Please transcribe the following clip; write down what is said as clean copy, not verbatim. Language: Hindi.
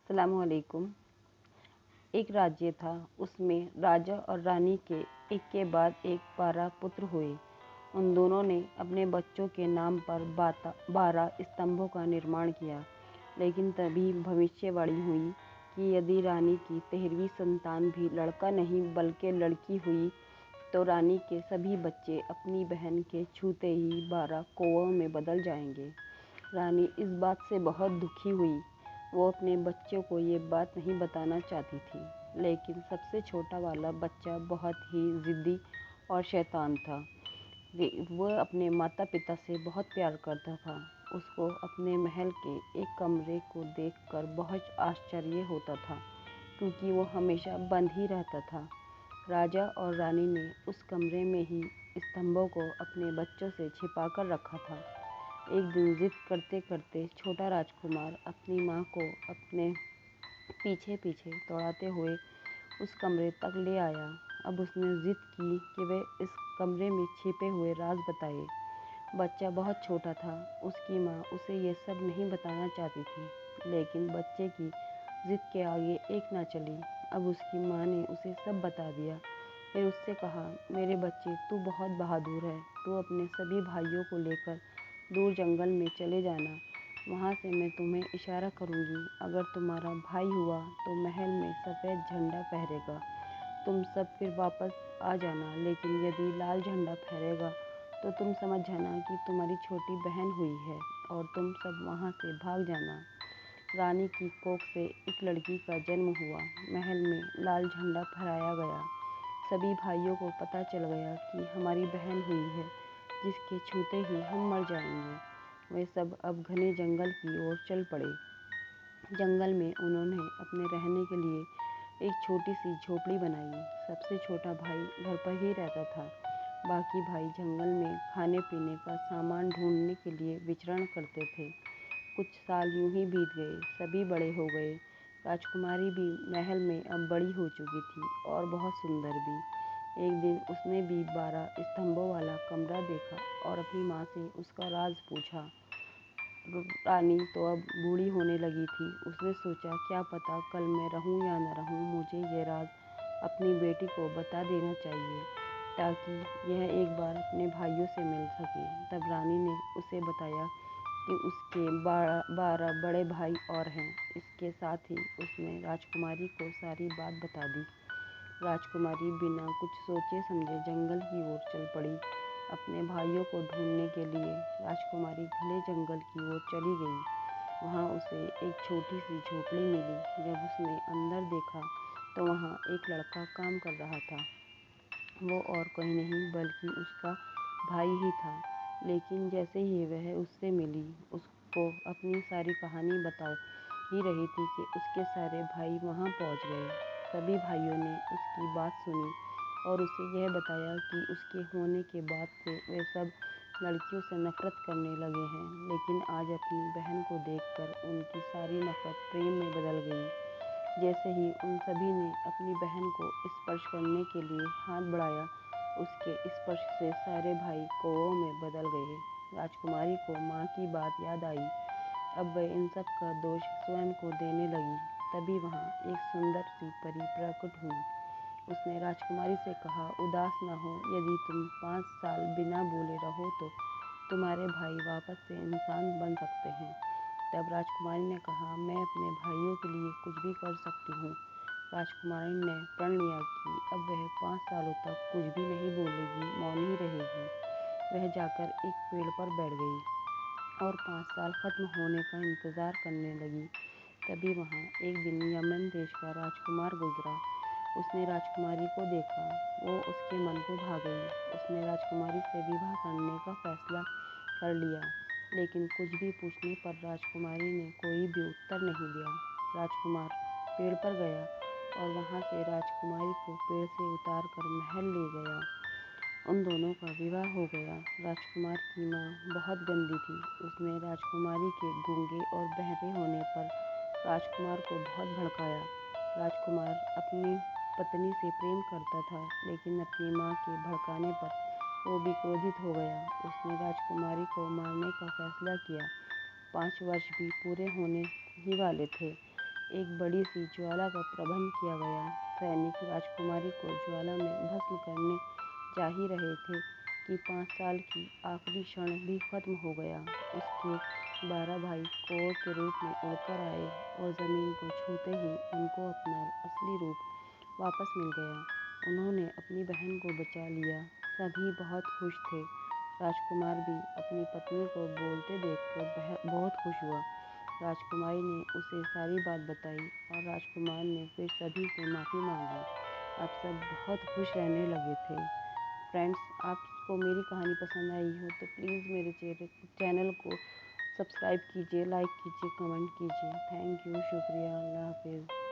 अस्सलामुअलैकुम। एक राज्य था, उसमें राजा और रानी के एक के बाद एक 12 पुत्र हुए। उन दोनों ने अपने बच्चों के नाम पर 12 स्तंभों का निर्माण किया। लेकिन तभी भविष्यवाणी हुई कि यदि रानी की 13वीं संतान भी लड़का नहीं बल्कि लड़की हुई तो रानी के सभी बच्चे अपनी बहन के छूते ही 12 कौओं में बदल जाएंगे। रानी इस बात से बहुत दुखी हुई। वो अपने बच्चों को ये बात नहीं बताना चाहती थी, लेकिन सबसे छोटा वाला बच्चा बहुत ही ज़िद्दी और शैतान था। वह अपने माता पिता से बहुत प्यार करता था। उसको अपने महल के एक कमरे को देखकर बहुत आश्चर्य होता था, क्योंकि वो हमेशा बंद ही रहता था। राजा और रानी ने उस कमरे में ही स्तंभों को अपने बच्चों से छिपा कर रखा था। एक दिन जिद करते करते छोटा राजकुमार अपनी माँ को अपने पीछे पीछे दौड़ाते हुए उस कमरे तक ले आया। अब उसने जिद की कि वह इस कमरे में छिपे हुए राज बताए। बच्चा बहुत छोटा था। उसकी माँ उसे ये सब नहीं बताना चाहती थी, लेकिन बच्चे की जिद के आगे एक ना चली। अब उसकी माँ ने उसे सब बता दिया। फिर उससे कहा, मेरे बच्चे, तू बहुत बहादुर है। तू अपने सभी भाइयों को लेकर दूर जंगल में चले जाना। वहाँ से मैं तुम्हें इशारा करूँगी। अगर तुम्हारा भाई हुआ तो महल में सफ़ेद झंडा फहरेगा। तुम सब फिर वापस आ जाना, लेकिन यदि लाल झंडा फहरेगा तो तुम समझ जाना कि तुम्हारी छोटी बहन हुई है और तुम सब वहाँ से भाग जाना। रानी की कोख से एक लड़की का जन्म हुआ। महल में लाल झंडा फहराया गया। सभी भाइयों को पता चल गया कि हमारी बहन हुई है, जिसके छूते ही हम मर जाएंगे। वे सब अब घने जंगल की ओर चल पड़े। जंगल में उन्होंने अपने रहने के लिए एक छोटी सी झोपड़ी बनाई। सबसे छोटा भाई घर पर ही रहता था। बाकी भाई जंगल में खाने पीने का सामान ढूंढने के लिए विचरण करते थे। कुछ साल यूं ही बीत गए। सभी बड़े हो गए। राजकुमारी भी महल में अब बड़ी हो चुकी थी और बहुत सुंदर भी। एक दिन उसने भी 12 स्तंभों वाला कमरा देखा और अपनी माँ से उसका राज पूछा। रानी तो अब बूढ़ी होने लगी थी। उसने सोचा, क्या पता कल मैं रहूं या न रहूं, मुझे ये राज अपनी बेटी को बता देना चाहिए, ताकि यह एक बार अपने भाइयों से मिल सके। तब रानी ने उसे बताया कि उसके 12 बड़े भाई और हैं। इसके साथ ही उसने राजकुमारी को सारी बात बता दी। राजकुमारी बिना कुछ सोचे समझे जंगल की ओर चल पड़ी। अपने भाइयों को ढूंढने के लिए राजकुमारी घने जंगल की ओर चली गई। वहाँ उसे एक छोटी सी झोपड़ी मिली। जब उसने अंदर देखा तो वहाँ एक लड़का काम कर रहा था। वो और कोई नहीं बल्कि उसका भाई ही था। लेकिन जैसे ही वह उससे मिली, उसको अपनी सारी कहानी बता ही रही थी कि उसके सारे भाई वहाँ पहुँच गए। सभी भाइयों ने उसकी बात सुनी और उसे यह बताया कि उसके होने के बाद से वे सब लड़कियों से नफरत करने लगे हैं। लेकिन आज अपनी बहन को देखकर उनकी सारी नफरत प्रेम में बदल गई। जैसे ही उन सभी ने अपनी बहन को स्पर्श करने के लिए हाथ बढ़ाया, उसके स्पर्श से सारे भाई कौओं में बदल गए। राजकुमारी को माँ की बात याद आई। अब वह इन सब का दोष स्वयं को देने लगी। तभी वहाँ एक सुंदर सी परी प्रकट हुई। उसने राजकुमारी से कहा, उदास न हो। यदि तुम 5 साल बिना बोले रहो तो तुम्हारे भाई वापस से इंसान बन सकते हैं। तब राजकुमारी ने कहा, मैं अपने भाइयों के लिए कुछ भी कर सकती हूँ। राजकुमारी ने प्रण लिया कि अब वह 5 सालों तक कुछ भी नहीं बोलेगी, मौन ही रहेगी। वह जाकर एक पेड़ पर बैठ गई और 5 साल खत्म होने का इंतज़ार करने लगी। तभी वहाँ एक दिन यमन देश का राजकुमार गुजरा। उसने राजकुमारी को देखा। वो उसके मन को भा गई। उसने राजकुमारी से विवाह करने का फैसला कर लिया। लेकिन कुछ भी पूछने पर राजकुमारी ने कोई भी उत्तर नहीं दिया। राजकुमार पेड़ पर गया और वहाँ से राजकुमारी को पेड़ से उतार कर महल ले गया। उन दोनों का विवाह हो गया। राजकुमार की माँ बहुत गंदी थी। उसने राजकुमारी के गूंगे और बहरे होने पर राजकुमार को बहुत भड़काया। राजकुमार अपनी पत्नी से प्रेम करता था, लेकिन अपनी माँ के भड़काने पर वो भी क्रोधित हो गया। उसने राजकुमारी को मारने का फैसला किया। 5 वर्ष भी पूरे होने ही वाले थे। एक बड़ी सी ज्वाला का प्रबंध किया गया। सैनिक राजकुमारी को ज्वाला में भस्म करने जा ही रहे थे कि 5 साल की आखिरी क्षण भी खत्म हो गया। उसके 12 भाई कौओं के रूप में उड़कर आए और ज़मीन को छूते ही उनको अपना असली रूप वापस मिल गया। उन्होंने अपनी बहन को बचा लिया। सभी बहुत खुश थे। राजकुमार भी अपनी पत्नी को बोलते देखकर बहुत खुश हुआ। राजकुमारी ने उसे सारी बात बताई और राजकुमार ने फिर सभी से माफ़ी मांगी। अब सब बहुत खुश रहने लगे थे। फ्रेंड्स, आपको मेरी कहानी पसंद आई हो तो प्लीज़ मेरे चैनल को सब्सक्राइब कीजिए, लाइक कीजिए, कमेंट कीजिए। थैंक यू, शुक्रिया, अल्लाह हाफिज़।